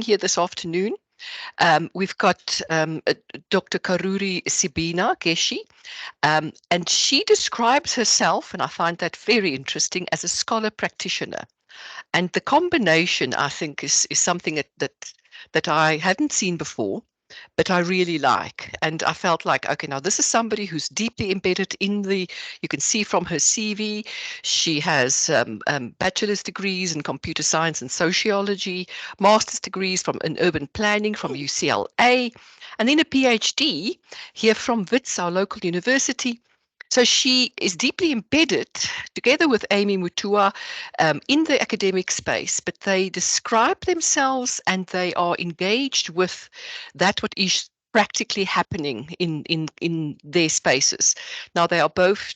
here this afternoon. We've got Dr. Karuri-Sebina, Geci, and she describes herself, and I find that very interesting, as a scholar practitioner. And the combination, I think, is something that I hadn't seen before, but I really like. And I felt like, okay, now this is somebody who's deeply embedded in you can see from her CV, she has bachelor's degrees in computer science and sociology, master's degrees in urban planning from UCLA, and then a PhD here from Wits, our local university. So she is deeply embedded, together with Amy Mutua, in the academic space, but they describe themselves and they are engaged with what is practically happening in their spaces. Now, they are both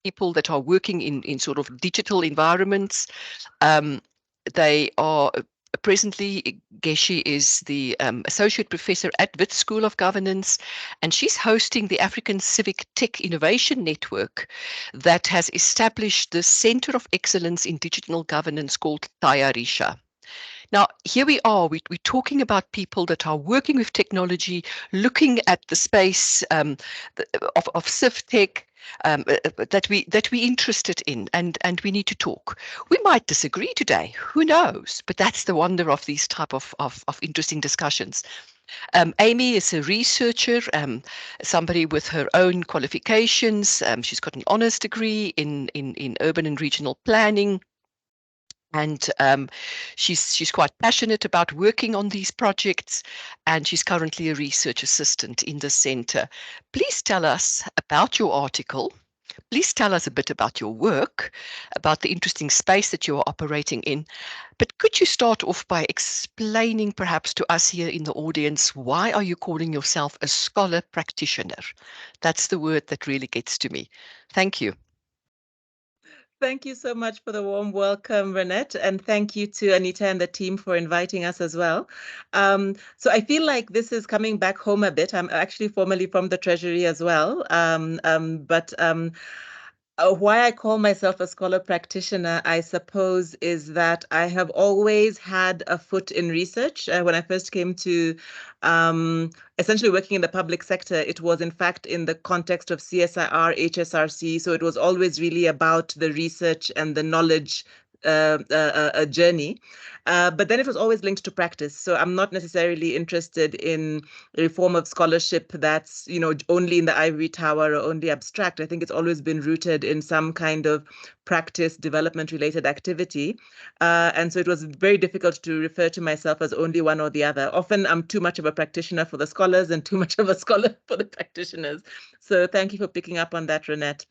people that are working in sort of digital environments. They are presently, Geci is the associate professor at Wits School of Governance, and she's hosting the African Civic Tech Innovation Network that has established the Center of Excellence in Digital Governance called Tayarisha. Now, here we are, we're talking about people that are working with technology, looking at the space of CivTech, that we're interested in, and we need to talk. We might disagree today, who knows? But that's the wonder of these type of interesting discussions. Amy is a researcher, somebody with her own qualifications. She's got an honours degree in urban and regional planning. And she's quite passionate about working on these projects, and she's currently a research assistant in the center. Please tell us about your article. Please tell us a bit about your work, about the interesting space that you are operating in. But could you start off by explaining perhaps to us here in the audience, why are you calling yourself a scholar practitioner? That's the word that really gets to me. Thank you. Thank you so much for the warm welcome, Renette, and thank you to Anita and the team for inviting us as well. So I feel like this is coming back home a bit. I'm actually formerly from the Treasury as well, why I call myself a scholar practitioner, I suppose, is that I have always had a foot in research. When I first came to essentially working in the public sector, it was in fact in the context of CSIR, HSRC. So it was always really about the research and the knowledge journey. But then it was always linked to practice. So I'm not necessarily interested in a form of scholarship that's, only in the ivory tower or only abstract. I think it's always been rooted in some kind of practice development related activity. And so it was very difficult to refer to myself as only one or the other. Often I'm too much of a practitioner for the scholars and too much of a scholar for the practitioners. So thank you for picking up on that, Renette.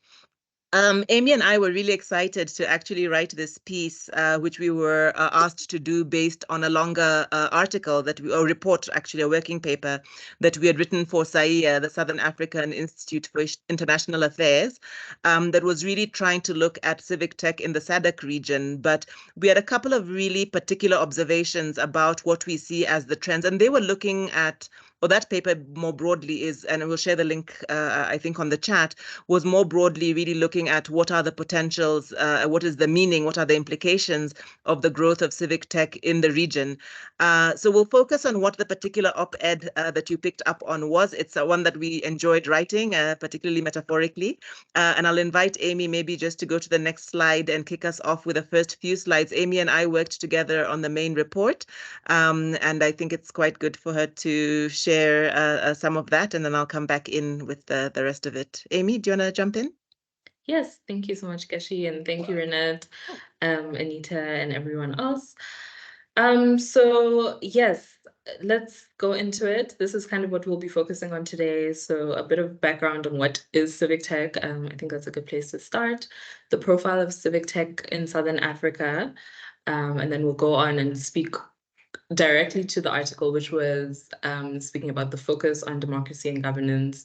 Amy and I were really excited to actually write this piece, which we were asked to do based on a longer article report, actually a working paper that we had written for SAIA, the Southern African Institute for International Affairs, that was really trying to look at civic tech in the SADC region. But we had a couple of really particular observations about what we see as the trends, and they were looking at, or that paper more broadly is, and we'll share the link, I think, on the chat, was more broadly really looking at what are the potentials, what is the meaning, what are the implications of the growth of civic tech in the region. So we'll focus on what the particular op-ed that you picked up on was. It's one that we enjoyed writing, particularly metaphorically. And I'll invite Amy maybe just to go to the next slide and kick us off with the first few slides. Amy and I worked together on the main report, and I think it's quite good for her to share some of that, and then I'll come back in with the rest of it. Amy, do you want to jump in? Yes, thank you so much, Geci, and thank you, Renette, Anita, and everyone else. So yes, let's go into it. This is kind of what we'll be focusing on today. So a bit of background on what is civic tech. I think that's a good place to start. The profile of civic tech in Southern Africa, and then we'll go on and speak directly to the article, which was speaking about the focus on democracy and governance,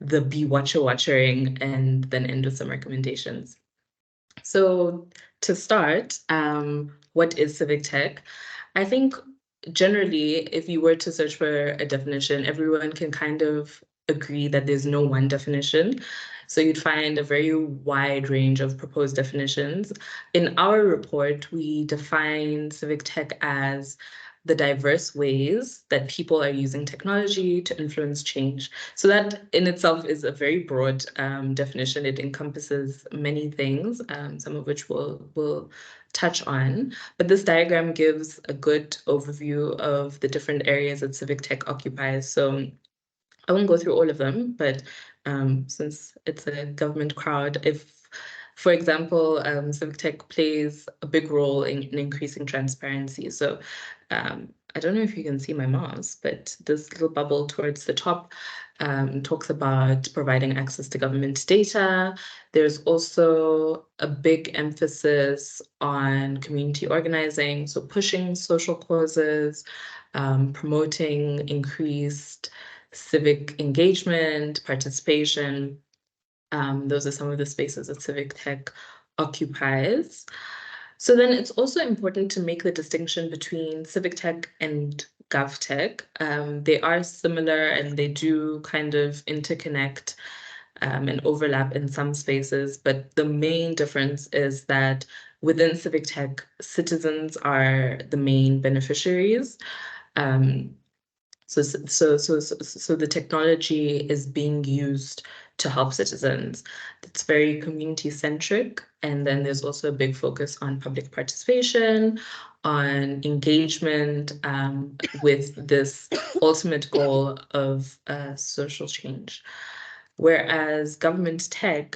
the be watching, and then end with some recommendations. So to start, what is civic tech? I think generally, if you were to search for a definition, everyone can kind of agree that there's no one definition. So you'd find a very wide range of proposed definitions. In our report, we define civic tech as the diverse ways that people are using technology to influence change. So that in itself is a very broad definition. It encompasses many things, some of which we'll touch on. But this diagram gives a good overview of the different areas that civic tech occupies. So I won't go through all of them, but since it's a government crowd, if, for example, civic tech plays a big role in increasing transparency. So I don't know if you can see my mouse, but this little bubble towards the top talks about providing access to government data. There's also a big emphasis on community organizing, so pushing social causes, promoting increased civic engagement, participation. Those are some of the spaces that civic tech occupies. So then it's also important to make the distinction between civic tech and gov tech. They are similar and they do kind of interconnect and overlap in some spaces, but the main difference is that within civic tech, citizens are the main beneficiaries. So the technology is being used to help citizens. It's very community-centric. And then there's also a big focus on public participation, on engagement with this ultimate goal of social change. Whereas government tech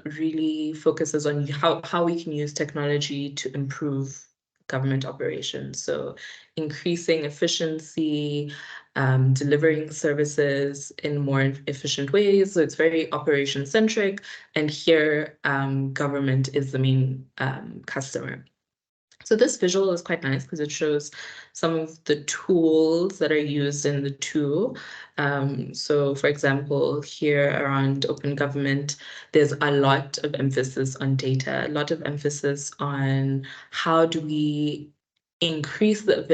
really focuses on how we can use technology to improve government operations. So increasing efficiency, delivering services in more efficient ways. So it's very operation centric. And here, government is the main customer. So this visual is quite nice because it shows some of the tools that are used in the two. So for example, here around open government, there's a lot of emphasis on data, a lot of emphasis on how do we increase the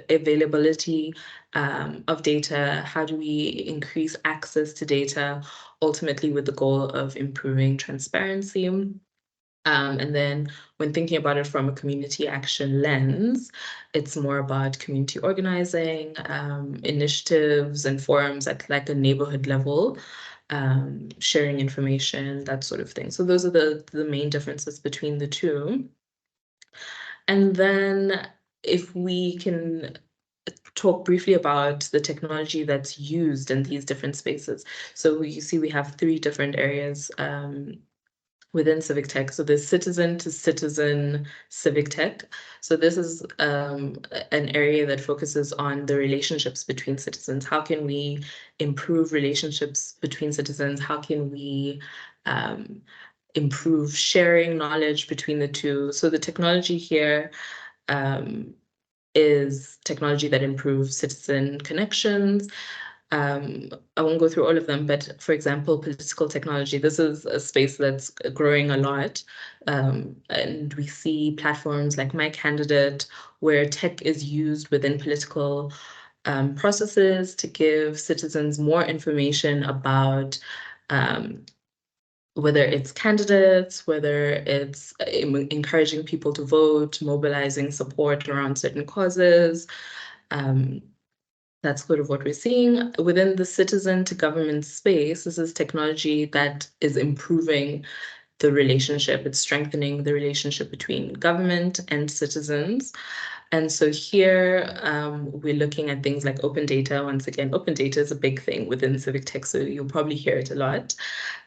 availability of data, how do we increase access to data, ultimately with the goal of improving transparency. And then when thinking about it from a community action lens, it's more about community organizing, initiatives and forums at like a neighborhood level, sharing information, that sort of thing. So those are the main differences between the two. And then if we can talk briefly about the technology that's used in these different spaces. So you see we have three different areas within civic tech. So there's citizen to citizen civic tech. So this is an area that focuses on the relationships between citizens. How can we improve relationships between citizens? How can we improve sharing knowledge between the two? So the technology here is technology that improves citizen connections. I won't go through all of them, but for example, political technology, this is a space that's growing a lot. And we see platforms like My Candidate, where tech is used within political processes to give citizens more information about whether it's candidates, whether it's encouraging people to vote, mobilizing support around certain causes. That's sort of what we're seeing. Within the citizen to government space, this is technology that is improving the relationship. It's strengthening the relationship between government and citizens. And so here we're looking at things like open data. Once again, open data is a big thing within civic tech, so you'll probably hear it a lot.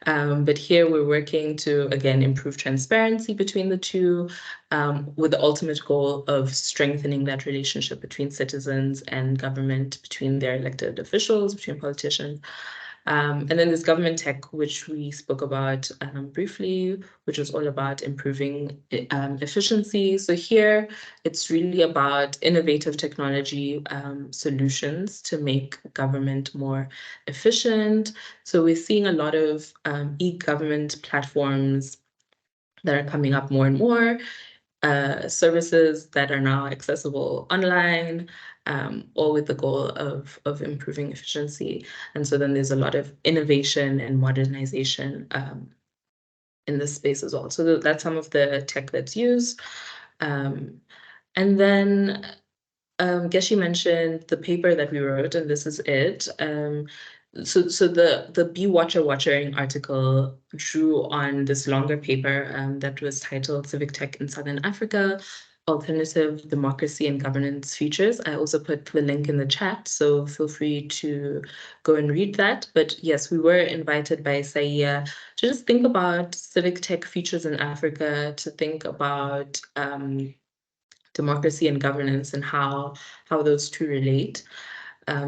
But here we're working to, again, improve transparency between the two with the ultimate goal of strengthening that relationship between citizens and government, between their elected officials, between politicians. And then there's government tech, which we spoke about briefly, which is all about improving efficiency. So here, it's really about innovative technology solutions to make government more efficient. So we're seeing a lot of e-government platforms that are coming up more and more, services that are now accessible online, all with the goal of improving efficiency. And so then there's a lot of innovation and modernization in this space as well. So that's some of the tech that's used. And then Geci mentioned the paper that we wrote, and this is it. So the Bee Watchering article drew on this longer paper that was titled Civic Tech in Southern Africa, Alternative Democracy and Governance Futures. I also put the link in the chat, so feel free to go and read that. But yes, we were invited by SAIA to just think about civic tech futures in Africa, to think about democracy and governance and how those two relate.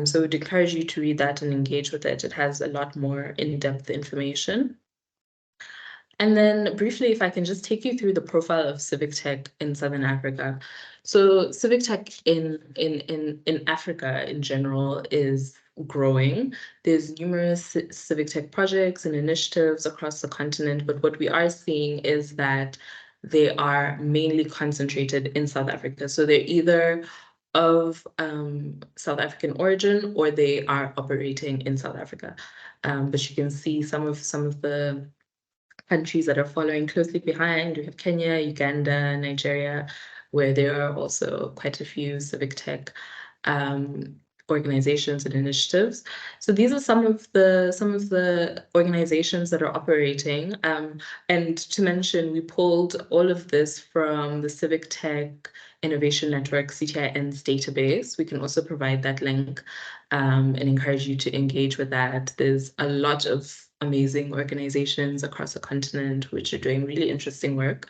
So I would encourage you to read that and engage with it. It has a lot more in-depth information. And then briefly, if I can just take you through the profile of civic tech in Southern Africa. So civic tech in Africa in general is growing. There's numerous civic tech projects and initiatives across the continent, but what we are seeing is that they are mainly concentrated in South Africa. So they're either of South African origin or they are operating in South Africa. But you can see some of the countries that are following closely behind. We have Kenya, Uganda, Nigeria, where there are also quite a few civic tech organizations and initiatives. So these are some of the organizations that are operating. And to mention, we pulled all of this from the Civic Tech Innovation Network, CTIN's database. We can also provide that link and encourage you to engage with that. There's a lot of amazing organizations across the continent which are doing really interesting work.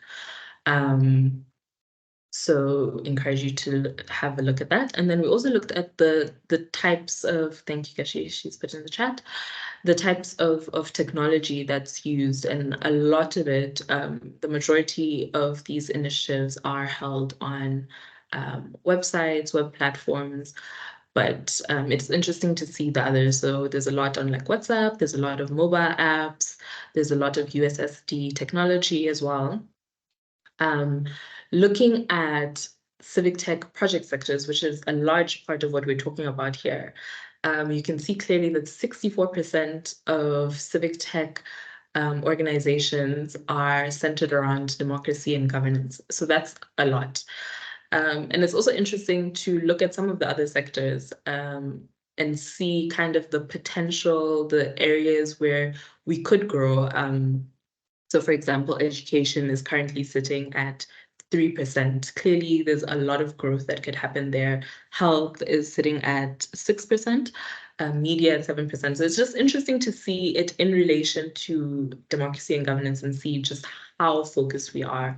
So encourage you to have a look at that. And then we also looked at the types of, thank you, Geci, she's put in the chat, the types of technology that's used. And a lot of it, the majority of these initiatives are held on websites, web platforms, but it's interesting to see the others. So there's a lot on like WhatsApp, there's a lot of mobile apps, there's a lot of USSD technology as well. Looking at civic tech project sectors, which is a large part of what we're talking about here, you can see clearly that 64% of civic tech organizations are centered around democracy and governance. So that's a lot. And it's also interesting to look at some of the other sectors and see kind of the potential, the areas where we could grow. So for example, education is currently sitting at 3%. Clearly, there's a lot of growth that could happen there. Health is sitting at 6%, media at 7%. So it's just interesting to see it in relation to democracy and governance and see just how focused we are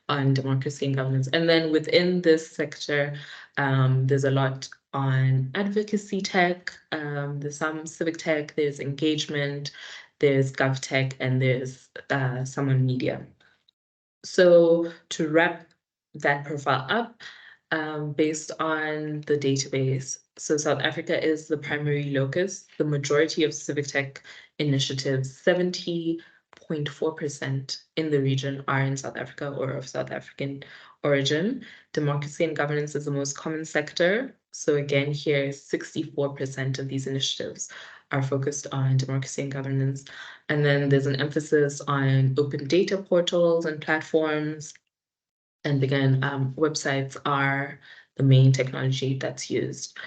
on democracy and governance. And then within this sector, there's a lot on advocacy tech, there's some civic tech, there's engagement, there's gov tech, and there's some on media. So to wrap that profile up, based on the database, so South Africa is the primary locus. The majority of civic tech initiatives, 70.4% in the region are in South Africa or of South African origin. Democracy and governance is the most common sector. So again, here, 64% of these initiatives are focused on democracy and governance. And then there's an emphasis on open data portals and platforms. And again, websites are the main technology that's used.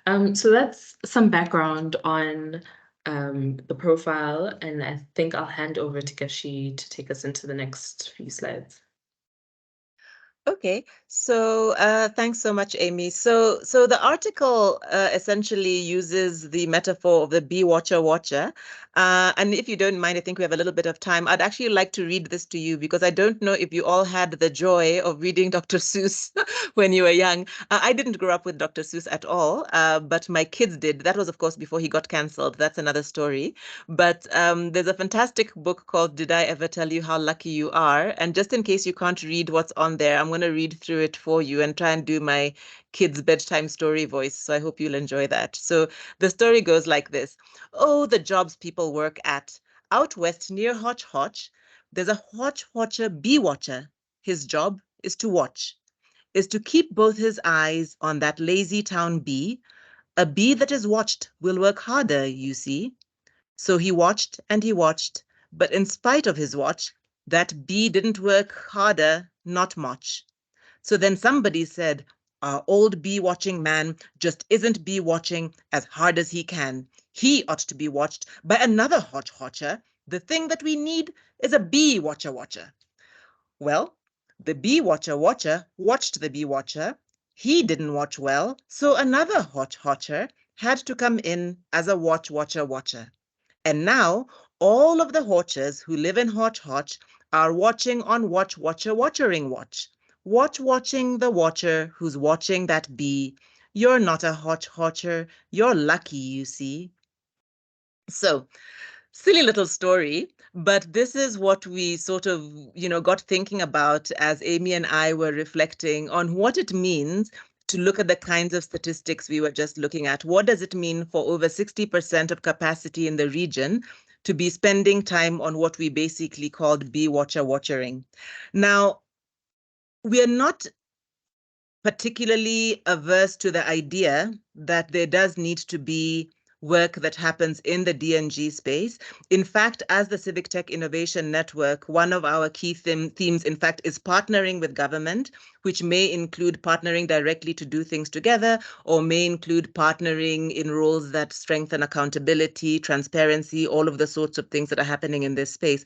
So that's some background on the profile, and I think I'll hand over to Geci to take us into the next few slides. Okay, so thanks so much, Amy. So the article essentially uses the metaphor of the bee watcher. And if you don't mind, I think we have a little bit of time. I'd actually like to read this to you because I don't know if you all had the joy of reading Dr. Seuss when you were young. I didn't grow up with Dr. Seuss at all, but my kids did. That was, of course, before he got cancelled. That's another story. But there's a fantastic book called Did I Ever Tell You How Lucky You Are? And just in case you can't read what's on there, I'm going to read through it for you and try and do my kids' bedtime story voice. So I hope you'll enjoy that. So the story goes like this. Oh, the jobs people work at. Out west near Hotch Hotch, there's a Hotch Hotcher bee watcher. His job is to watch, is to keep both his eyes on that lazy town bee. A bee that is watched will work harder, you see. So he watched and he watched, but in spite of his watch, that bee didn't work harder, not much. So then somebody said, Our old bee-watching man just isn't bee-watching as hard as he can. He ought to be watched by another hodge-hodger. The thing that we need is a bee-watcher-watcher. Well, the bee-watcher watched the bee-watcher. He didn't watch well, so another hodge-hodger had to come in as a watcher-watcher. And now all of the watchers who live in Hodge are watching on watching the watcher who's watching that bee. You're not a hodger, you're lucky, you see. So, silly little story, but this is what we sort of, got thinking about as Amy and I were reflecting on what it means to look at the kinds of statistics we were just looking at. What does it mean for over 60% of capacity in the region to be spending time on what we basically called bee watchering? Now, we are not particularly averse to the idea that there does need to be work that happens in the D&G space. In fact, as the Civic Tech Innovation Network, one of our key themes, in fact, is partnering with government, which may include partnering directly to do things together, or may include partnering in roles that strengthen accountability, transparency, all of the sorts of things that are happening in this space.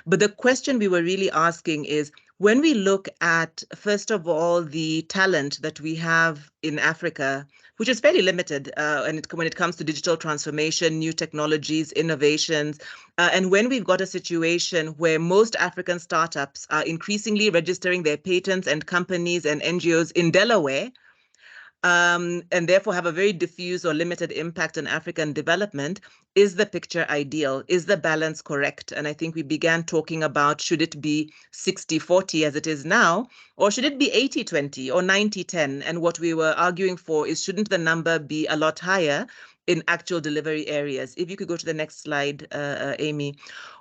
But the question we were really asking is, when we look at, first of all, the talent that we have in Africa, which is fairly limited when it comes to digital transformation, new technologies, innovations, and when we've got a situation where most African startups are increasingly registering their patents and companies and NGOs in Delaware, and therefore have a very diffuse or limited impact on African development, is the picture ideal? Is the balance correct? And I think we began talking about, should it be 60-40 as it is now, or should it be 80-20 or 90-10? And what we were arguing for is, shouldn't the number be a lot higher in actual delivery areas? If you could go to the next slide, Amy.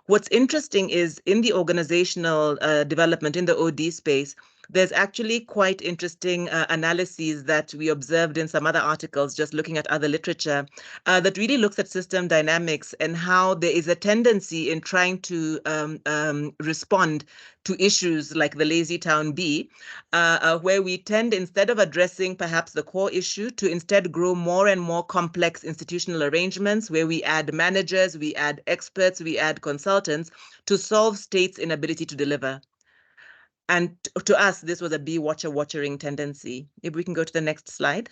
What's interesting is in the organizational development in the OD space, there's actually quite interesting analyses that we observed in some other articles, just looking at other literature, that really looks at system dynamics and how there is a tendency in trying to respond to issues like the lazy town bee, where we tend, instead of addressing perhaps the core issue, to instead grow more and more complex institutional arrangements where we add managers, we add experts, we add consultants to solve states' inability to deliver. And to us, this was a bee watchering tendency. If we can go to the next slide.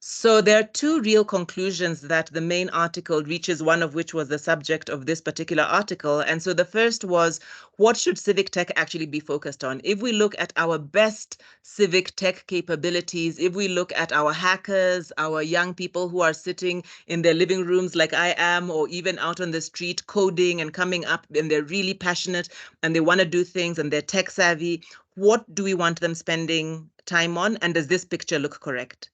So there are two real conclusions that the main article reaches, one of which was the subject of this particular article. And so the first was, what should civic tech actually be focused on? If we look at our best civic tech capabilities, if we look at our hackers, our young people who are sitting in their living rooms like I am, or even out on the street coding and coming up, and they're really passionate and they want to do things and they're tech savvy, what do we want them spending time on? And does this picture look correct?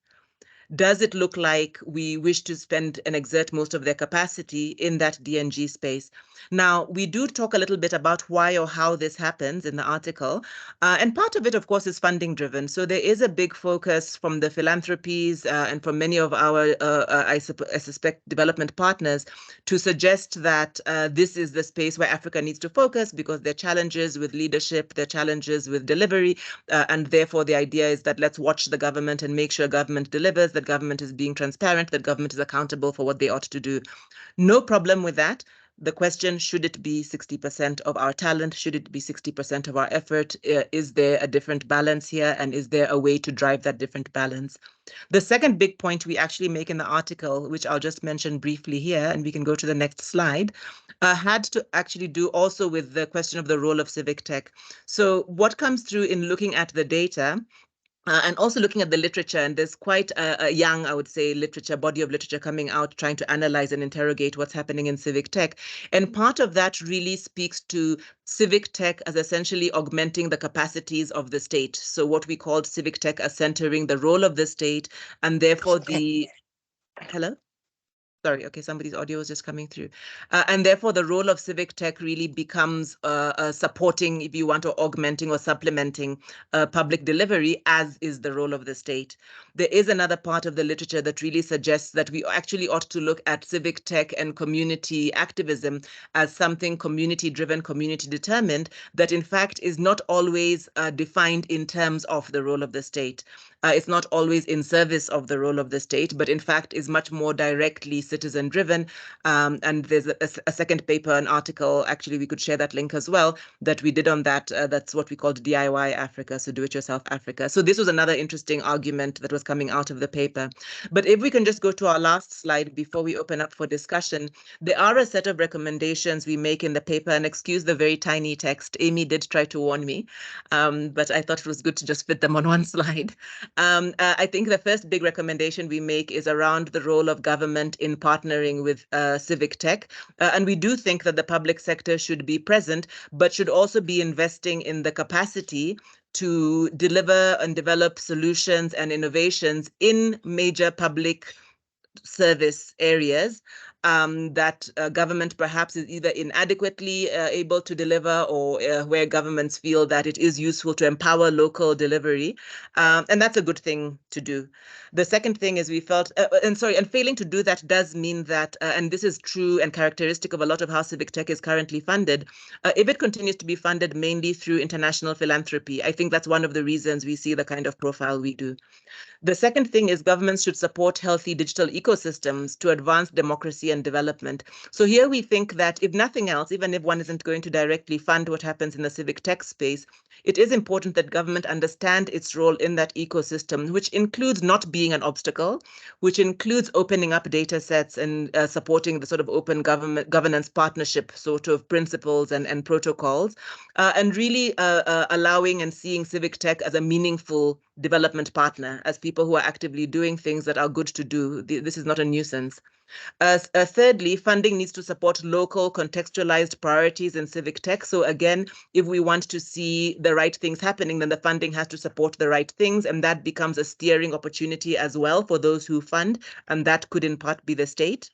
Does it look like we wish to spend and exert most of their capacity in that D&G space? Now, we do talk a little bit about why or how this happens in the article. And part of it, of course, is funding driven. So there is a big focus from the philanthropies and from many of our, I suspect, development partners to suggest that this is the space where Africa needs to focus because there are challenges with leadership, there are challenges with delivery, and therefore the idea is that let's watch the government and make sure government delivers, that government is being transparent, that government is accountable for what they ought to do. No problem with that. The question, should it be 60% of our talent? Should it be 60% of our effort? Is there a different balance here? And is there a way to drive that different balance? The second big point we actually make in the article, which I'll just mention briefly here, and we can go to the next slide, had to actually do also with the question of the role of civic tech. So what comes through in looking at the data, and also looking at the literature, and there's quite a young, I would say, body of literature coming out trying to analyze and interrogate what's happening in civic tech. And part of that really speaks to civic tech as essentially augmenting the capacities of the state. So what we called civic tech as centering the role of the state, and therefore the... Hello? Sorry, okay, somebody's audio is just coming through. And therefore, the role of civic tech really becomes supporting, if you want, or augmenting or supplementing public delivery, as is the role of the state. There is another part of the literature that really suggests that we actually ought to look at civic tech and community activism as something community-driven, community-determined, that in fact is not always defined in terms of the role of the state. It's not always in service of the role of the state, but in fact is much more directly citizen-driven. And there's a second paper, an article, actually we could share that link as well, that we did on that. That's what we called DIY Africa, so do-it-yourself Africa. So this was another interesting argument that was coming out of the paper. But if we can just go to our last slide before we open up for discussion, there are a set of recommendations we make in the paper, and excuse the very tiny text. Amy did try to warn me, but I thought it was good to just fit them on one slide. I think the first big recommendation we make is around the role of government in partnering with civic tech. And we do think that the public sector should be present, but should also be investing in the capacity to deliver and develop solutions and innovations in major public service areas that government perhaps is either inadequately able to deliver, or where governments feel that it is useful to empower local delivery. And that's a good thing to do. The second thing is we felt, and failing to do that does mean that, and this is true and characteristic of a lot of how civic tech is currently funded, if it continues to be funded mainly through international philanthropy, I think that's one of the reasons we see the kind of profile we do. The second thing is governments should support healthy digital ecosystems to advance democracy and development. So here we think that if nothing else, even if one isn't going to directly fund what happens in the civic tech space, it is important that government understand its role in that ecosystem, which includes not being an obstacle, which includes opening up data sets and supporting the sort of open governance partnership sort of principles and protocols, and really allowing and seeing civic tech as a meaningful development partner, as people who are actively doing things that are good to do. This is not a nuisance. Thirdly, funding needs to support local contextualized priorities in civic tech. So again, if we want to see the right things happening, then the funding has to support the right things. And that becomes a steering opportunity as well for those who fund. And that could in part be the state.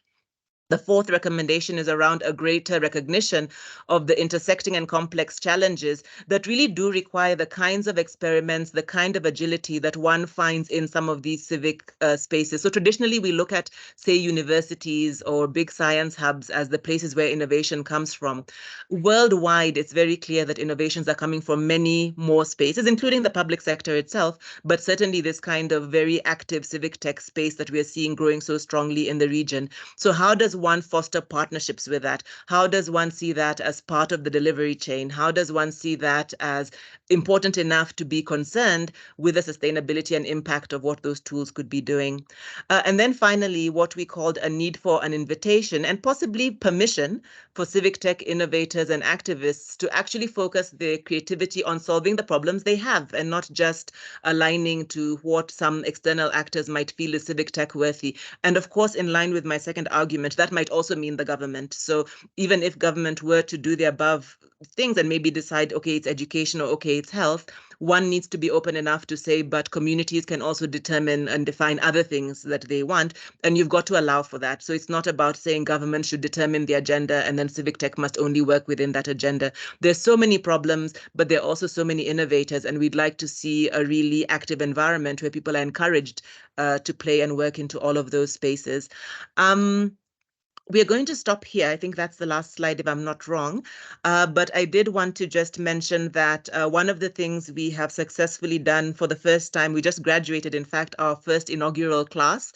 The fourth recommendation is around a greater recognition of the intersecting and complex challenges that really do require the kinds of experiments, the kind of agility that one finds in some of these civic spaces. So traditionally, we look at, say, universities or big science hubs as the places where innovation comes from. Worldwide, it's very clear that innovations are coming from many more spaces, including the public sector itself, but certainly this kind of very active civic tech space that we are seeing growing so strongly in the region. So how does one foster partnerships with that? How does one see that as part of the delivery chain? How does one see that as important enough to be concerned with the sustainability and impact of what those tools could be doing? And then finally, what we called a need for an invitation and possibly permission for civic tech innovators and activists to actually focus their creativity on solving the problems they have and not just aligning to what some external actors might feel is civic tech worthy. And of course, in line with my second argument, that might also mean the government. So even if government were to do the above things and maybe decide, okay, it's education or okay, it's health, one needs to be open enough to say, but communities can also determine and define other things that they want. And you've got to allow for that. So it's not about saying government should determine the agenda and then civic tech must only work within that agenda. There's so many problems, but there are also so many innovators. And we'd like to see a really active environment where people are encouraged to play and work into all of those spaces. We are going to stop here. I think that's the last slide, if I'm not wrong. But I did want to just mention that one of the things we have successfully done for the first time, we just graduated, in fact, our first inaugural class.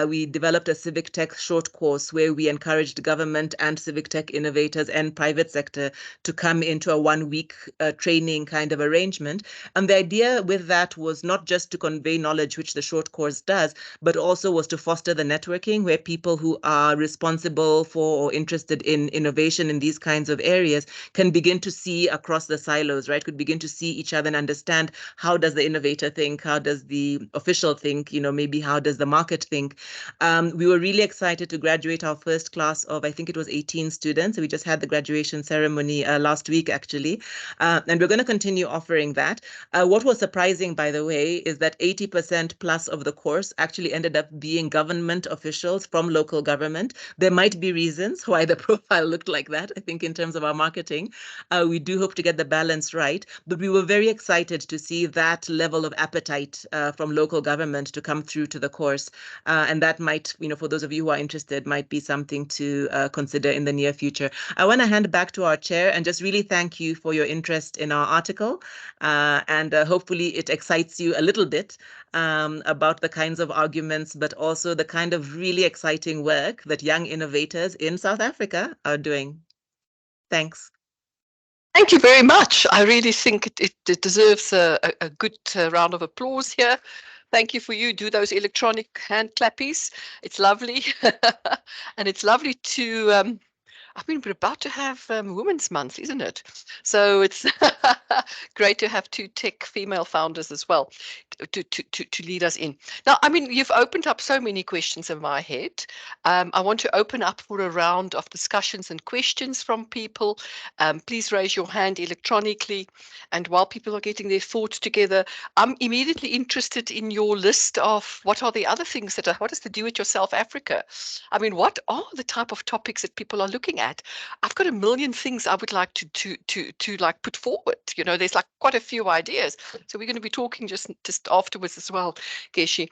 We developed a civic tech short course where we encouraged government and civic tech innovators and private sector to come into a 1-week training kind of arrangement. And the idea with that was not just to convey knowledge, which the short course does, but also was to foster the networking where people who are responsible responsible for or interested in innovation in these kinds of areas can begin to see across the silos, right? Could begin to see each other and understand, how does the innovator think? How does the official think? Maybe how does the market think? We were really excited to graduate our first class of, I think it was 18 students. We just had the graduation ceremony last week, actually. And we're going to continue offering that. What was surprising, by the way, is that 80% plus of the course actually ended up being government officials from local government. There might be reasons why the profile looked like that, I think, in terms of our marketing. We do hope to get the balance right, but we were very excited to see that level of appetite from local government to come through to the course. And that might, for those of you who are interested, might be something to consider in the near future. I want to hand back to our chair and just really thank you for your interest in our article. And hopefully it excites you a little bit about the kinds of arguments, but also the kind of really exciting work that young innovators in South Africa are doing. Thanks. Thank you very much. I really think it deserves a good round of applause here. Thank you for you. Do those electronic hand clappies. It's lovely. And it's lovely to, we're about to have Women's Month, isn't it? So it's great to have two tech female founders as well to lead us in. Now, you've opened up so many questions in my head. I want to open up for a round of discussions and questions from people. Please raise your hand electronically. And while people are getting their thoughts together, I'm immediately interested in your list of what are the other things what is the Do-It-Yourself Africa? What are the type of topics that people are looking at? I've got a million things I would like to like put forward. There's like quite a few ideas. So we're going to be talking just afterwards as well, Geci.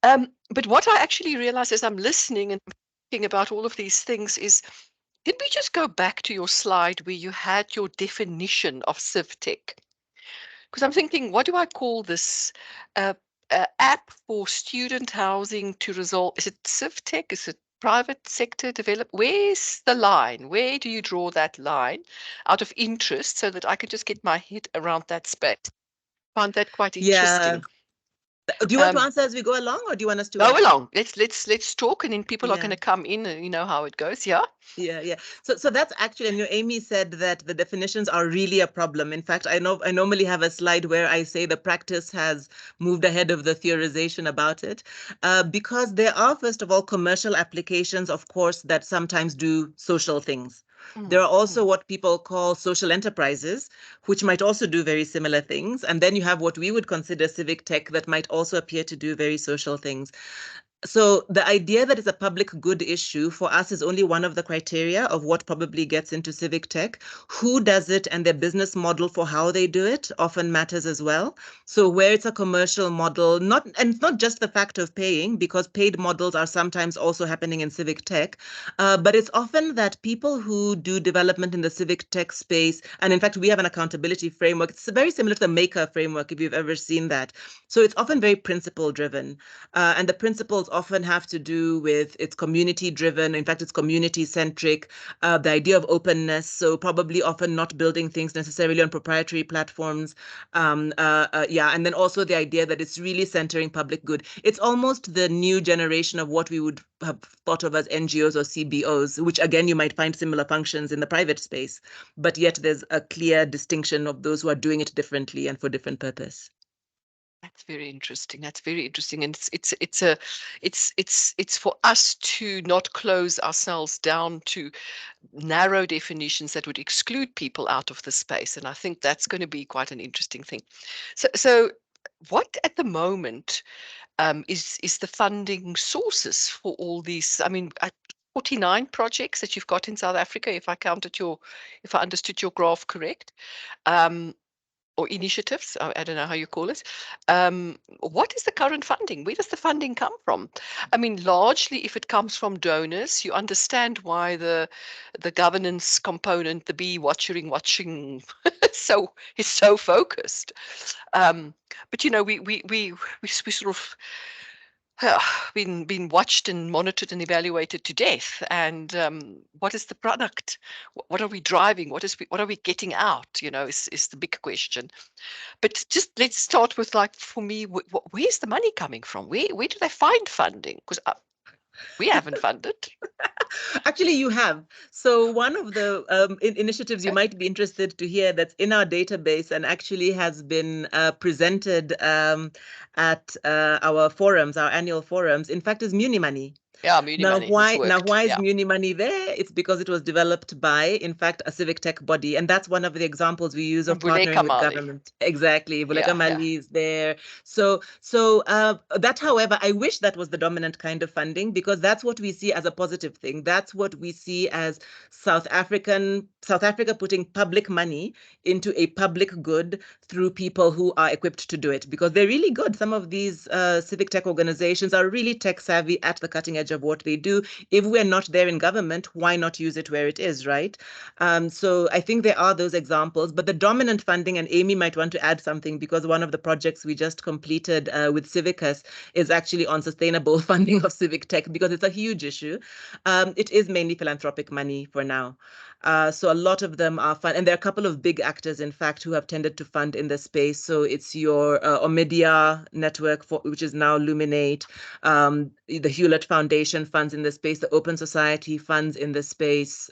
But what I actually realize as I'm listening and thinking about all of these things is, did we just go back to your slide where you had your definition of CivTech? Because I'm thinking, what do I call this? App for student housing to resolve. Is it CivTech? Is it private sector develop? Where's the line? Where do you draw that line out of interest so that I can just get my head around that space? Find that quite interesting. Do you want to answer as we go along, or do you want us to go along? Let's talk, and then people are going to come in, and you know how it goes. Yeah. So that's actually, and Amy said that the definitions are really a problem. In fact, I normally have a slide where I say the practice has moved ahead of the theorization about it, because there are, first of all, commercial applications, of course, that sometimes do social things. There are also what people call social enterprises, which might also do very similar things. And then you have what we would consider civic tech that might also appear to do very social things. So the idea that it's a public good issue for us is only one of the criteria of what probably gets into civic tech. Who does it and their business model for how they do it often matters as well. So where it's a commercial model, it's not just the fact of paying, because paid models are sometimes also happening in civic tech, but it's often that people who do development in the civic tech space, and in fact, we have an accountability framework. It's very similar to the Maker framework, if you've ever seen that. So it's often very principle driven, and the principles often have to do with it's community driven. In fact, it's community centric, the idea of openness. So probably often not building things necessarily on proprietary platforms. And then also the idea that it's really centering public good. It's almost the new generation of what we would have thought of as NGOs or CBOs, which again, you might find similar functions in the private space, but yet there's a clear distinction of those who are doing it differently and for different purpose. That's very interesting. That's very interesting, and it's for us to not close ourselves down to narrow definitions that would exclude people out of the space. And I think that's going to be quite an interesting thing. So what at the moment is the funding sources for all these? 49 projects that you've got in South Africa, if I understood your graph correct. Or initiatives, I don't know how you call it. What is the current funding? Where does the funding come from? Largely, if it comes from donors, you understand why the governance component, the bee watching, is so focused. But we sort of been watched and monitored and evaluated to death. And what is the product? What are we driving? What are we getting out? Is the big question. But just let's start with, like, for me, where's the money coming from? Where do they find funding? Because We haven't funded. Actually, you have. So one of the initiatives you might be interested to hear that's in our database and actually has been presented at our forums, our annual forums, in fact, is Muni Money. Yeah, Muni Money. Why is Muni Money there? It's because it was developed by, in fact, a civic tech body. And that's one of the examples we use of partnering with government. Exactly. Vuleka Mali is there. So that, however, I wish that was the dominant kind of funding, because that's what we see as a positive thing. That's what we see as South Africa putting public money into a public good through people who are equipped to do it, because they're really good. Some of these civic tech organizations are really tech savvy, at the cutting edge of what they do. If we're not there in government, why not use it where it is, right? So I think there are those examples, but the dominant funding, and Amy might want to add something, because one of the projects we just completed with Civicus is actually on sustainable funding of civic tech, because it's a huge issue. It is mainly philanthropic money for now. So a lot of them are fun, and there are a couple of big actors, in fact, who have tended to fund in the space. So it's your Omidyar network, which is now Luminate, the Hewlett Foundation funds in the space, the Open Society funds in the space.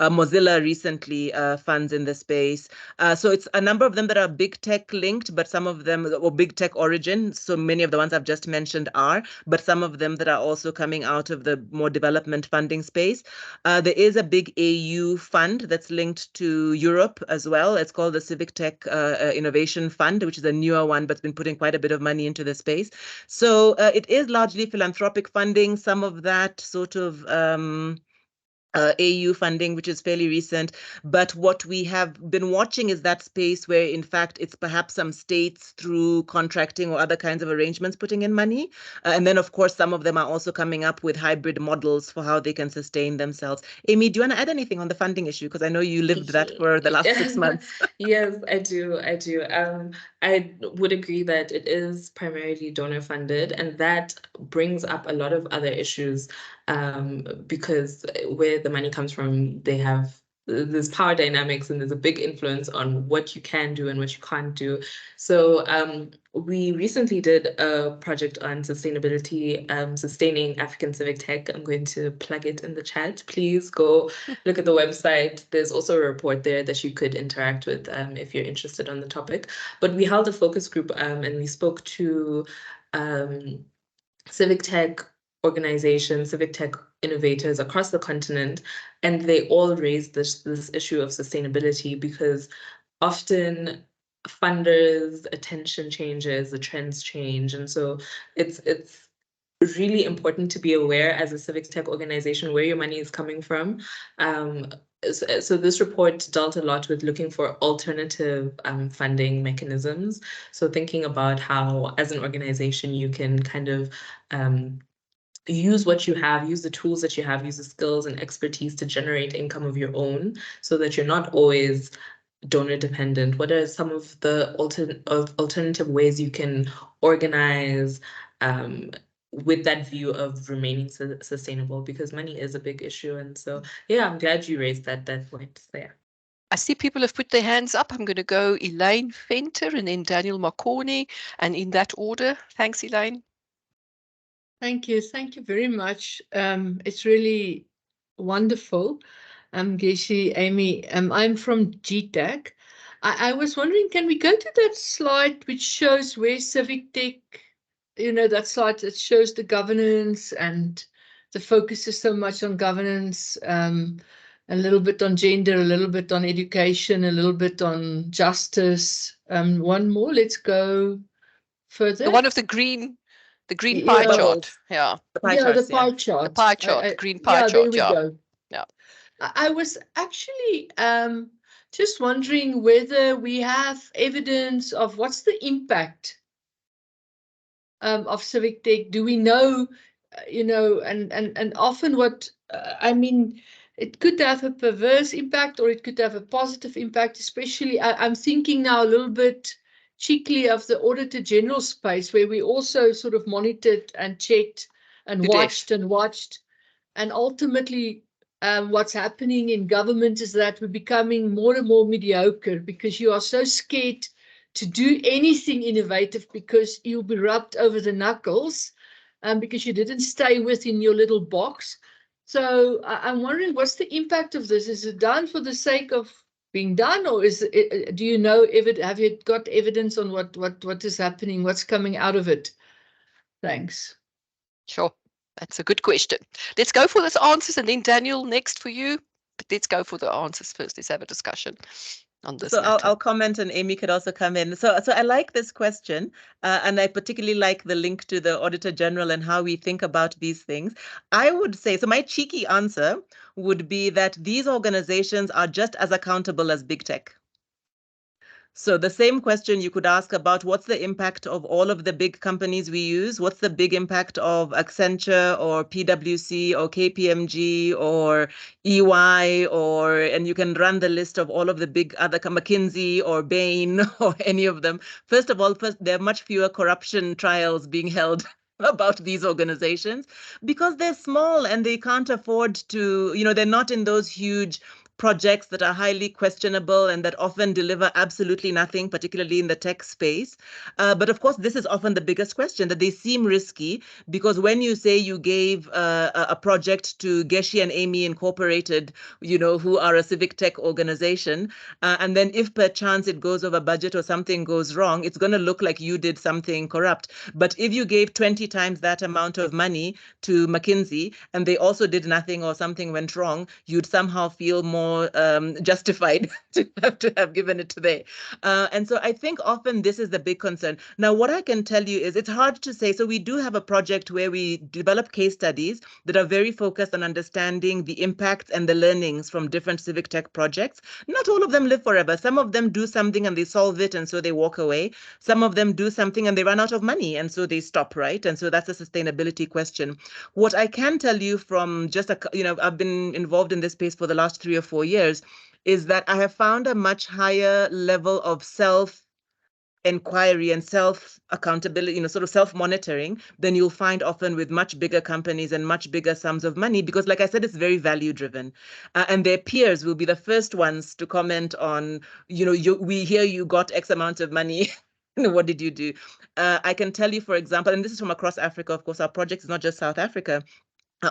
Mozilla recently funds in the space. So it's a number of them that are big tech linked, but some of them, or big tech origin. So many of the ones I've just mentioned are, but some of them that are also coming out of the more development funding space. There is a big AU fund that's linked to Europe as well. It's called the Civic Tech Innovation Fund, which is a newer one, but it's been putting quite a bit of money into the space. So it is largely philanthropic funding, some of that sort of AU funding, which is fairly recent. But what we have been watching is that space where, in fact, it's perhaps some states through contracting or other kinds of arrangements putting in money. And then, of course, some of them are also coming up with hybrid models for how they can sustain themselves. Amy, do you want to add anything on the funding issue? Because I know you lived that for the last 6 months. Yes, I do. I would agree that it is primarily donor funded, and that brings up a lot of other issues, because where the money comes from, there's power dynamics, and there's a big influence on what you can do and what you can't do. So we recently did a project on sustainability, sustaining African civic tech. I'm going to plug it in the chat. Please go look at the website. There's also a report there that you could interact with if you're interested on the topic. But we held a focus group, and we spoke to civic tech organizations, civic tech innovators across the continent, and they all raised this issue of sustainability, because often funders' attention changes, the trends change, and so it's really important to be aware as a civic tech organization where your money is coming from. So this report dealt a lot with looking for alternative funding mechanisms. So thinking about how, as an organization, you can kind of use what you have, use the tools that you have, use the skills and expertise to generate income of your own, so that you're not always donor dependent. What are some of the alternative ways you can organize with that view of remaining sustainable, because money is a big issue. And so, yeah, I'm glad you raised that point there. I see people have put their hands up. I'm going to go Elaine Venter and then Daniel Marconi, and in that order. Thanks, Elaine. Thank you. Thank you very much. It's really wonderful. Geci, Amy, I'm from GTAC. I was wondering, can we go to that slide which shows where civic tech, that slide that shows the governance, and the focus is so much on governance, a little bit on gender, a little bit on education, a little bit on justice. One more, let's go further. The one of the green pie chart. Yeah. The pie chart. The pie chart, the green pie chart. There we go. Yeah. I was actually just wondering whether we have evidence of what's the impact of civic tech. Do we know, and often what, it could have a perverse impact, or it could have a positive impact, especially, I'm thinking now a little bit cheekily of the Auditor General space, where we also sort of monitored and checked and watched. And ultimately, what's happening in government is that we're becoming more and more mediocre, because you are so scared to do anything innovative because you'll be rubbed over the knuckles. because you didn't stay within your little box. So I'm wondering, what's the impact of this? Is it done for the sake of being done, or is it, do you know, have you got evidence on what is happening, what's coming out of it? Thanks. Sure, that's a good question. Let's go for those answers, and then Daniel, next for you. But let's go for the answers first. Let's have a discussion on this So matter. I'll comment, and Amy could also come in. So I like this question, and I particularly like the link to the Auditor General and how we think about these things. I would say, so my cheeky answer would be that these organizations are just as accountable as big tech. So the same question you could ask about what's the impact of all of the big companies we use? What's the big impact of Accenture or PwC or KPMG or EY, and you can run the list of all of the big other, McKinsey or Bain or any of them. First of all, there are much fewer corruption trials being held about these organizations because they're small and they can't afford to, they're not in those huge projects that are highly questionable and that often deliver absolutely nothing, particularly in the tech space. But of course, this is often the biggest question, that they seem risky, because when you say you gave a project to Geci and Amy Incorporated, who are a civic tech organization, and then if perchance it goes over budget or something goes wrong, it's going to look like you did something corrupt. But if you gave 20 times that amount of money to McKinsey and they also did nothing or something went wrong, you'd somehow feel more justified to have given it to them. And so I think often this is the big concern. Now, what I can tell you is it's hard to say. So we do have a project where we develop case studies that are very focused on understanding the impacts and the learnings from different civic tech projects. Not all of them live forever. Some of them do something and they solve it and so they walk away. Some of them do something and they run out of money and so they stop, right? And so that's a sustainability question. What I can tell you from just, I've been involved in this space for the last 3 or 4 years, is that I have found a much higher level of self-inquiry and self-accountability, sort of self-monitoring than you'll find often with much bigger companies and much bigger sums of money, because like I said, it's very value-driven. And their peers will be the first ones to comment on, we hear you got X amount of money. What did you do? I can tell you, for example, and this is from across Africa, of course, our project is not just South Africa.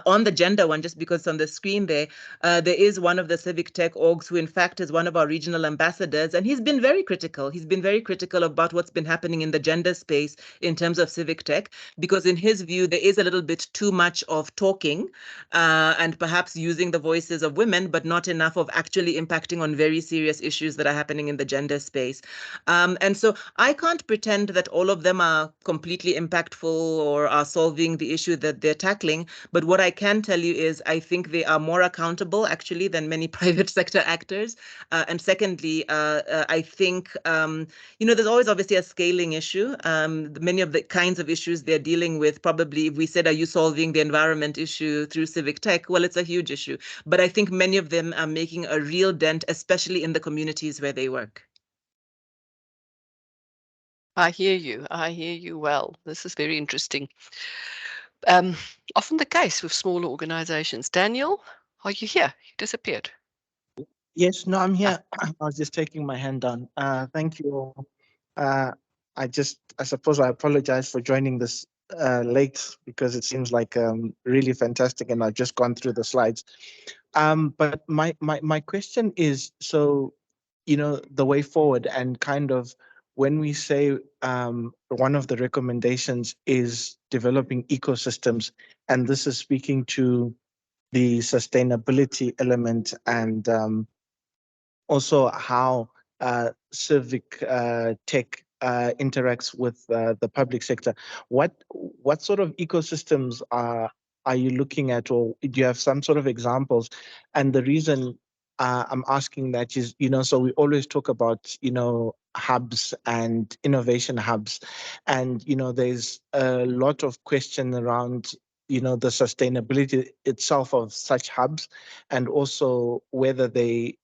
On the gender one, just because on the screen there is one of the civic tech orgs who in fact is one of our regional ambassadors, and he's been very critical. He's been very critical about what's been happening in the gender space in terms of civic tech, because in his view, there is a little bit too much of talking and perhaps using the voices of women, but not enough of actually impacting on very serious issues that are happening in the gender space. And so I can't pretend that all of them are completely impactful or are solving the issue that they're tackling, but what I can tell you is I think they are more accountable actually than many private sector actors. And secondly, I think, there's always obviously a scaling issue. Many of the kinds of issues they're dealing with, probably if we said, are you solving the environment issue through civic tech? Well, it's a huge issue. But I think many of them are making a real dent, especially in the communities where they work. I hear you. I hear you well. This is very interesting. Often the case with smaller organizations. Daniel, are you here? You disappeared. Yes, no, I'm here. I was just taking my hand down. Thank you all. I suppose I apologize for joining this late, because it seems like really fantastic and I've just gone through the slides. But my question is, so, the way forward, and kind of when we say one of the recommendations is developing ecosystems, and this is speaking to the sustainability element and also how civic tech interacts with the public sector. What sort of ecosystems are you looking at, or do you have some sort of examples? And the reason I'm asking that is, so we always talk about, hubs and innovation hubs, and there's a lot of question around the sustainability itself of such hubs, and also whether they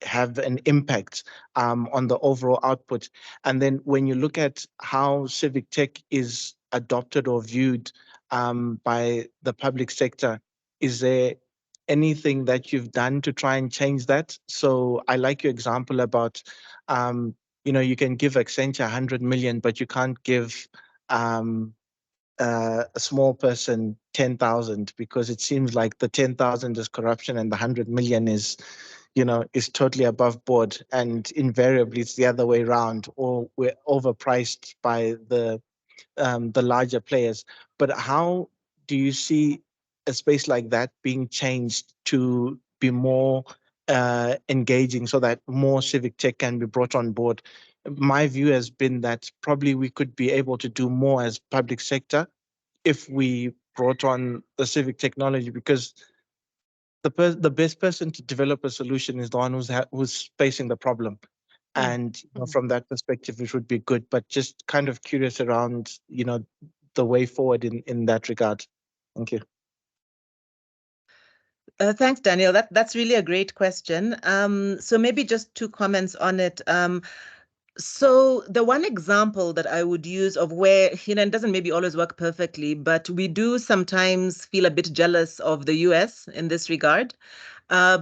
have an impact on the overall output. And then when you look at how civic tech is adopted or viewed by the public sector, is there anything that you've done to try and change that? So I like your example about, you can give Accenture 100 million, but you can't give a small person 10,000, because it seems like the 10,000 is corruption and the 100 million is, is totally above board, and invariably it's the other way around, or we're overpriced by the larger players. But how do you see a space like that being changed to be more engaging, so that more civic tech can be brought on board? My view has been that probably we could be able to do more as public sector if we brought on the civic technology, because the best person to develop a solution is the one who's facing the problem. And from that perspective, it would be good. But just kind of curious around, the way forward in that regard. Thank you. Thanks, Daniel. That's really a great question. So maybe just 2 comments on it. So the one example that I would use of where, it doesn't maybe always work perfectly, but we do sometimes feel a bit jealous of the US in this regard.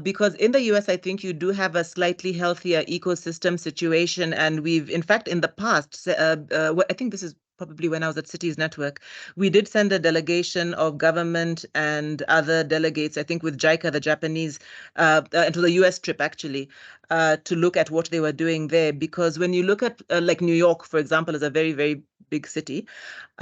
Because in the US, I think you do have a slightly healthier ecosystem situation. And we've, in fact, in the past, I think this is probably when I was at Cities Network, we did send a delegation of government and other delegates, I think with JICA, the Japanese, to the US trip, actually, to look at what they were doing there. Because when you look at like New York, for example, is a very, very big city.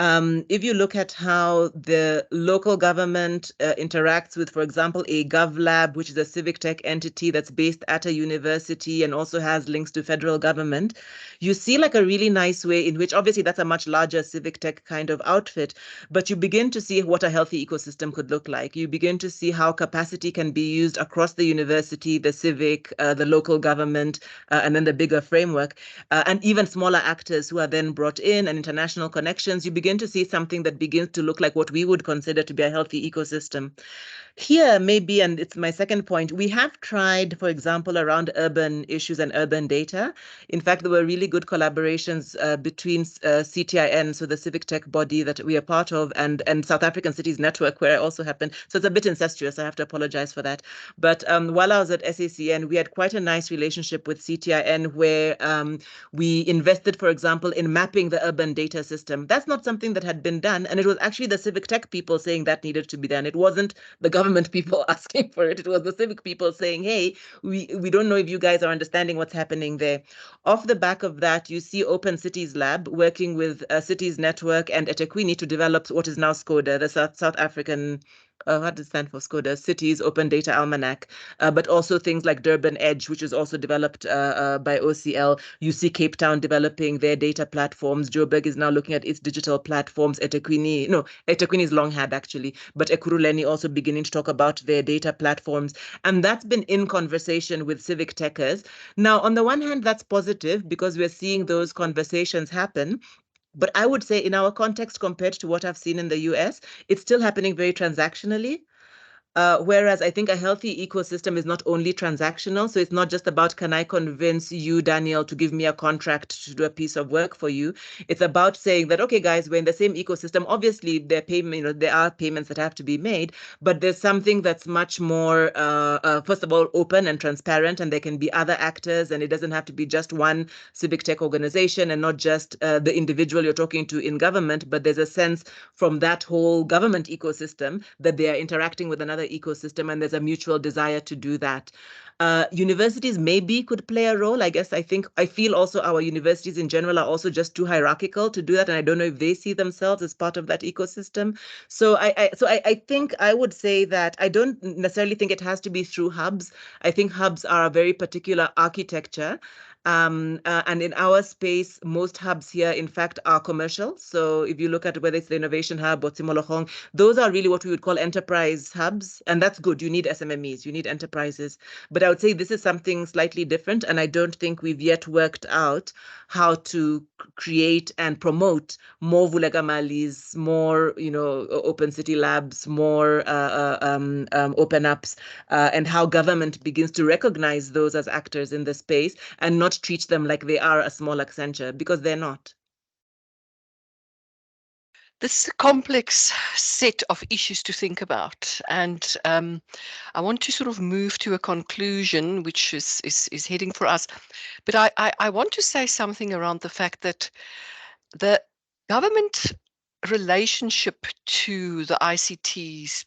If you look at how the local government interacts with, for example, a GovLab, which is a civic tech entity that's based at a university and also has links to federal government, you see like a really nice way in which, obviously that's a much larger civic tech kind of outfit, but you begin to see what a healthy ecosystem could look like. You begin to see how capacity can be used across the university, the civic, the local government, and then the bigger framework, and even smaller actors who are then brought in, and international connections. You begin to see something that begins to look like what we would consider to be a healthy ecosystem. Here, maybe, and it's my second point, we have tried, for example, around urban issues and urban data. In fact, there were really good collaborations between CTIN, so the civic tech body that we are part of, and South African Cities Network, where I also happened. So it's a bit incestuous, I have to apologize for that. But while I was at SACN, we had quite a nice relationship with CTIN, where we invested, for example, in mapping the urban data system. That's not something that had been done. And it was actually the civic tech people saying that needed to be done. It wasn't the government people asking for it. It was the civic people saying, hey, we don't know if you guys are understanding what's happening there. Off the back of that, you see Open Cities Lab working with Cities Network and eThekwini to develop what is now SCODA, the South African, what does it stand for, SCODA? Cities Open Data Almanac, but also things like Durban Edge, which is also developed by OCL. You see Cape Town developing their data platforms. Joburg is now looking at its digital platforms. eThekwini is long had actually, but Ekurhuleni also beginning to talk about their data platforms. And that's been in conversation with civic techers. Now, on the one hand, that's positive because we're seeing those conversations happen. But I would say in our context, compared to what I've seen in the US, it's still happening very transactionally. Whereas I think a healthy ecosystem is not only transactional. So it's not just about, can I convince you, Daniel, to give me a contract to do a piece of work for you? It's about saying that, okay, guys, we're in the same ecosystem. Obviously, there are payments that have to be made, but there's something that's much more, first of all, open and transparent, and there can be other actors, and it doesn't have to be just one civic tech organization and not just the individual you're talking to in government, but there's a sense from that whole government ecosystem that they are interacting with another ecosystem, and there's a mutual desire to do that. Universities maybe could play a role. I feel also our universities in general are also just too hierarchical to do that, and I don't know if they see themselves as part of that ecosystem. So I think I would say that I don't necessarily think it has to be through hubs. I think hubs are a very particular architecture. And in our space, most hubs here, in fact, are commercial. So if you look at whether it's the Innovation Hub or Tsimologong, those are really what we would call enterprise hubs. And that's good. You need SMMEs, you need enterprises. But I would say this is something slightly different. And I don't think we've yet worked out how to create and promote more Vulegamalis, more, open city labs, more open apps, and how government begins to recognize those as actors in the space and not treat them like they are a small Accenture, because they're not. This is a complex set of issues to think about, and I want to sort of move to a conclusion, which is heading for us. But I want to say something around the fact that the government relationship to the ICTs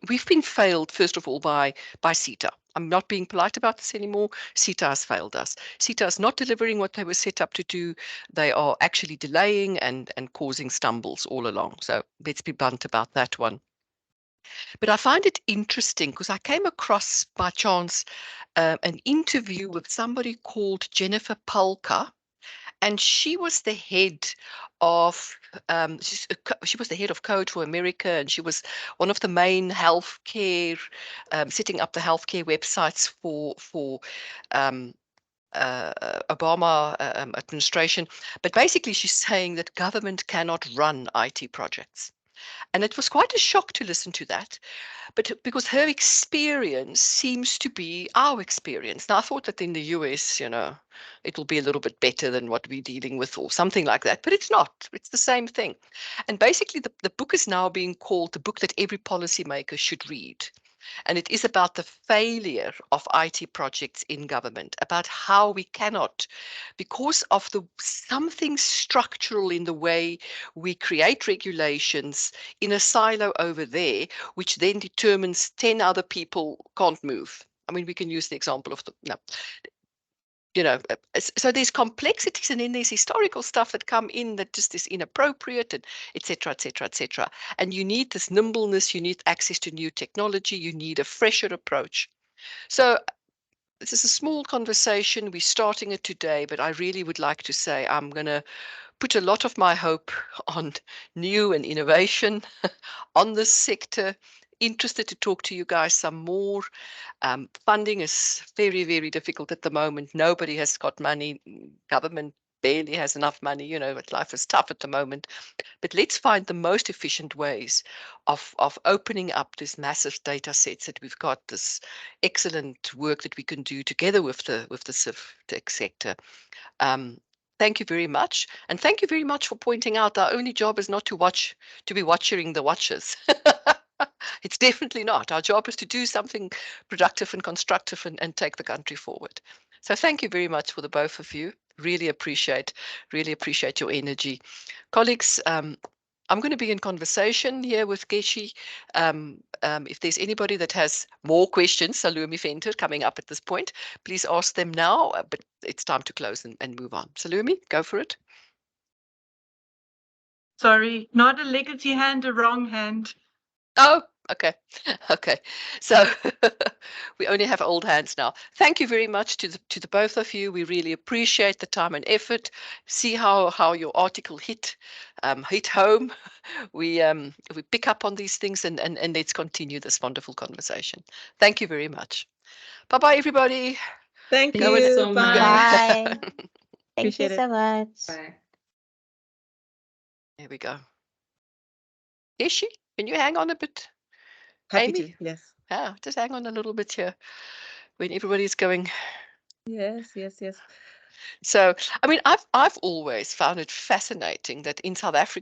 we've been failed, first of all, by CETA. I'm not being polite about this anymore. CETA has failed us. CETA is not delivering what they were set up to do. They are actually delaying and causing stumbles all along. So let's be blunt about that one. But I find it interesting because I came across by chance an interview with somebody called Jennifer Polka, and she was the head of she was the head of Code for America, and she was one of the main healthcare, setting up the healthcare websites for Obama administration. But basically, she's saying that government cannot run IT projects. And it was quite a shock to listen to that, but because her experience seems to be our experience. Now, I thought that in the US, it will be a little bit better than what we're dealing with or something like that, but it's not. It's the same thing. And basically, the book is now being called the book that every policymaker should read. And it is about the failure of IT projects in government, about how we cannot, because of something structural in the way we create regulations in a silo over there, which then determines 10 other people can't move. I mean, we can use the example of so there's complexities, and then there's historical stuff that come in that just is inappropriate, and et cetera, et cetera, et cetera. And you need this nimbleness, you need access to new technology, you need a fresher approach. So this is a small conversation. We're starting it today, but I really would like to say I'm going to put a lot of my hope on new and innovation on this sector. Interested to talk to you guys some more. Funding is very, very difficult at the moment. Nobody has got money. Government barely has enough money. Life is tough at the moment. But let's find the most efficient ways of opening up these massive data sets that we've got, this excellent work that we can do together with the civic sector. Thank you very much. And thank you very much for pointing out our only job is not to be watching the watchers. It's definitely not. Our job is to do something productive and constructive and take the country forward. So thank you very much for the both of you. Really appreciate your energy. Colleagues, I'm going to be in conversation here with Geci. If there's anybody that has more questions, Salome Venter coming up at this point, please ask them now, but it's time to close and move on. Salome, go for it. Sorry, not a legacy hand, a wrong hand. Oh, okay. Okay. So we only have old hands now. Thank you very much to the both of you. We really appreciate the time and effort. See how your article hit home. We pick up on these things and let's continue this wonderful conversation. Thank you very much. Bye-bye, everybody. Thank Go you so much. Bye. Thank you Appreciate it. so much. Bye. There we go. Geci, can you hang on a bit? Happy Amy? to, yes. Yeah, just hang on a little bit here when everybody's going. Yes. So, I mean, I've always found it fascinating that in South Africa,